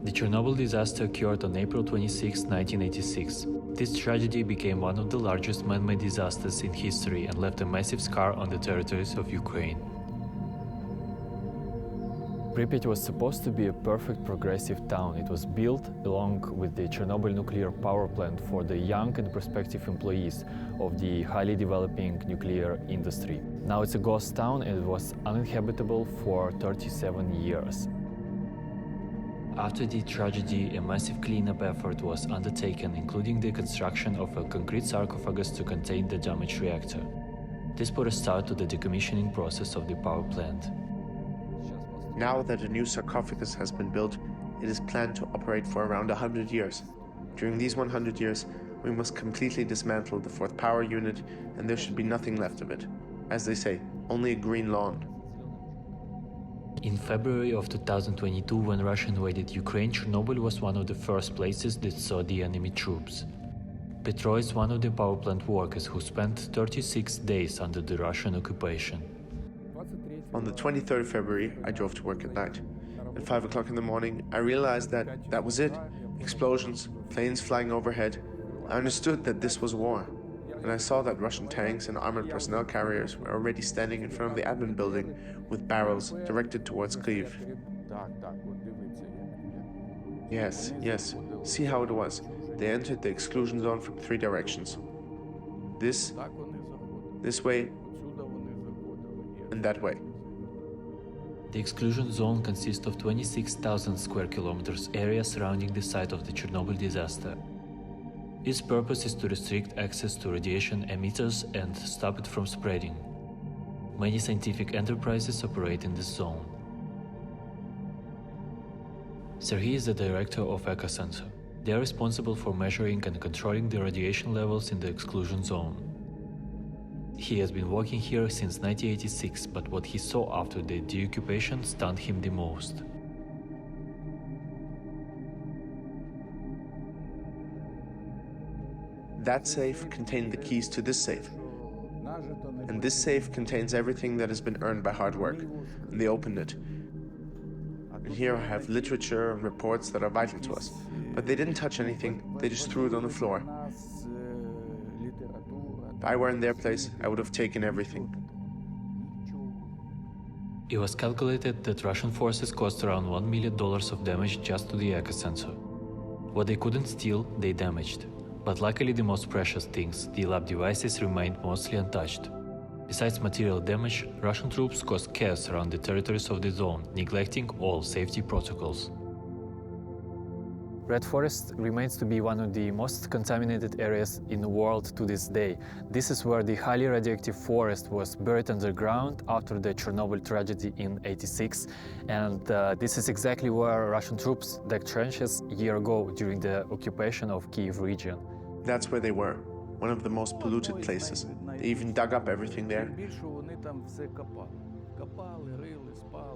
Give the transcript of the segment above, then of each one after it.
The Chernobyl disaster occurred on April 26, 1986. This tragedy became one of the largest man-made disasters in history and left a massive scar on the territories of Ukraine. Pripyat was supposed to be a perfect progressive town. It was built along with the Chornobyl Nuclear Power Plant for the young and prospective employees of the highly developing nuclear industry. Now it's a ghost town and it was uninhabitable for 37 years. After the tragedy, a massive cleanup effort was undertaken, including the construction of a concrete sarcophagus to contain the damaged reactor. This put a start to the decommissioning process of the power plant. Now that a new sarcophagus has been built, it is planned to operate for around 100 years. During these 100 years, we must completely dismantle the fourth power unit and there should be nothing left of it. As they say, only a green lawn. In February of 2022, when Russia invaded Ukraine, Chernobyl was one of the first places that saw the enemy troops. Petro is one of the power plant workers who spent 36 days under the Russian occupation. On the 23rd of February, I drove to work at night. At 5 o'clock in the morning, I realized that was it. Explosions, planes flying overhead. I understood that this was war. And I saw that Russian tanks and armored personnel carriers were already standing in front of the admin building with barrels directed towards Kyiv. Yes, see how it was. They entered the exclusion zone from 3 directions. This way, and that way. The exclusion zone consists of 26,000 square kilometers area surrounding the site of the Chernobyl disaster. Its purpose is to restrict access to radiation emitters and stop it from spreading. Many scientific enterprises operate in this zone. Serhiy is the director of Ecocenter. They are responsible for measuring and controlling the radiation levels in the exclusion zone. He has been working here since 1986, but what he saw after the deoccupation stunned him the most. That safe contained the keys to this safe. And this safe contains everything that has been earned by hard work. And they opened it. And here I have literature and reports that are vital to us. But they didn't touch anything, they just threw it on the floor. If I were in their place, I would have taken everything. It was calculated that Russian forces caused around $1 million of damage just to the ecocenter. What they couldn't steal, they damaged. But luckily the most precious things, the lab devices, remained mostly untouched. Besides material damage, Russian troops caused chaos around the territories of the zone, neglecting all safety protocols. Red Forest remains to be one of the most contaminated areas in the world to this day. This is where the highly radioactive forest was buried underground after the Chernobyl tragedy in '86, and this is exactly where Russian troops dug trenches a year ago during the occupation of Kyiv region. That's where they were, one of the most polluted places. They even dug up everything there.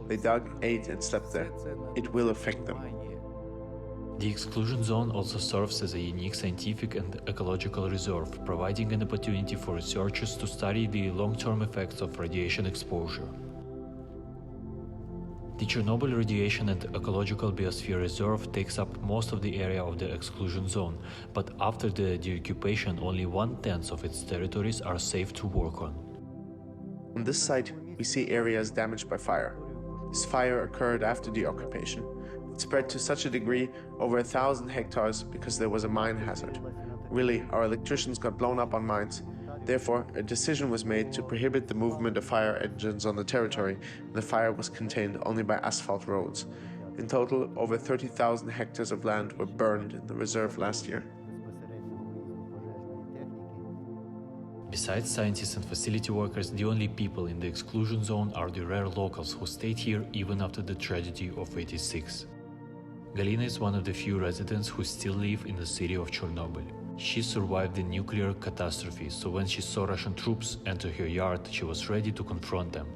They dug, ate, and slept there. It will affect them. The exclusion zone also serves as a unique scientific and ecological reserve, providing an opportunity for researchers to study the long-term effects of radiation exposure. The Chernobyl Radiation and Ecological Biosphere Reserve takes up most of the area of the exclusion zone, but after the deoccupation, only 1/10 of its territories are safe to work on. On this site, we see areas damaged by fire. This fire occurred after the occupation. It spread to such a degree, over 1,000 hectares, because there was a mine hazard. Really, our electricians got blown up on mines. Therefore, a decision was made to prohibit the movement of fire engines on the territory, and the fire was contained only by asphalt roads. In total, over 30,000 hectares of land were burned in the reserve last year. Besides scientists and facility workers, the only people in the exclusion zone are the rare locals who stayed here even after the tragedy of '86. Galina is one of the few residents who still live in the city of Chernobyl. She survived the nuclear catastrophe, so when she saw Russian troops enter her yard, she was ready to confront them.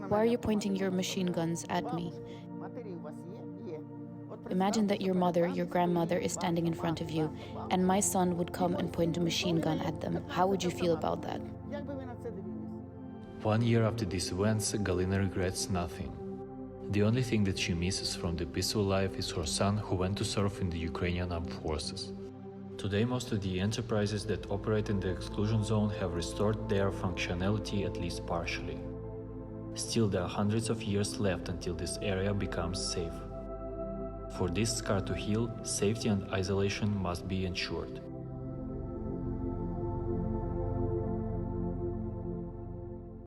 Why are you pointing your machine guns at me? Imagine that your mother, your grandmother, is standing in front of you, and my son would come and point a machine gun at them. How would you feel about that? 1 year after these events, Galina regrets nothing. The only thing that she misses from the peaceful life is her son, who went to serve in the Ukrainian armed forces. Today, most of the enterprises that operate in the exclusion zone have restored their functionality, at least partially. Still, there are hundreds of years left until this area becomes safe. For this scar to heal, safety and isolation must be ensured.